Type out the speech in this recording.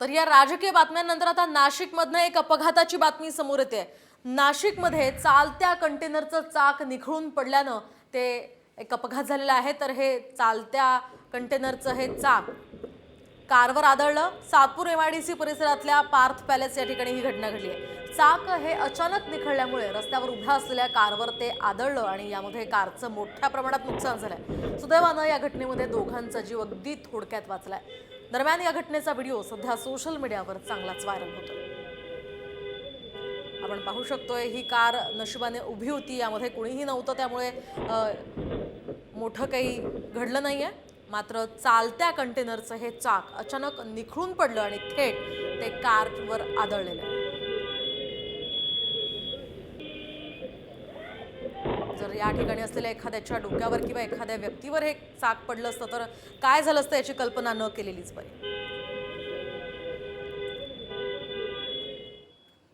तर या राजकीय बातम्यांनंतर आता नाशिकमधनं एक अपघाताची बातमी समोर येते। नाशिकमध्ये चालत्या कंटेनरचं चाक निखळून पडल्यानं ते एक अपघात झालेला आहे। तर हे चालत्या कंटेनरचं हे चाक कारवर आदळलं। सातपूर एमआयडीसी परिसरातल्या पार्थ पॅलेस या ठिकाणी ही घटना घडली आहे। चाक हे अचानक निखळल्यामुळे रस्त्यावर उभ्या असलेल्या कारवर ते आदळलं आणि यामध्ये कारचं मोठ्या प्रमाणात नुकसान झालंय। सुदैवानं या घटनेमध्ये दोघांचा जीव अगदी थोडक्यात वाचलाय। दरम्यान या घटनेचा व्हिडिओ सध्या सोशल मीडियावर चांगलाच व्हायरल होतोय। आपण पाहू शकतोय ही कार नशिबाने उभी होती, यामध्ये कोणीही नव्हतं, त्यामुळे मोठं काही घडलं नाहीये। मात्र चालत्या कंटेनरचं हे चाक अचानक निखळून पडलं आणि थेट ते कारवर आदळलेलं। जर या ठिकाणी असलेल्या एखाद्याच्या डोक्यावर किंवा एखाद्या व्यक्तीवर हे चाक पडलं असतं तर काय झालं असतं याची कल्पना न केलेलीच बरी।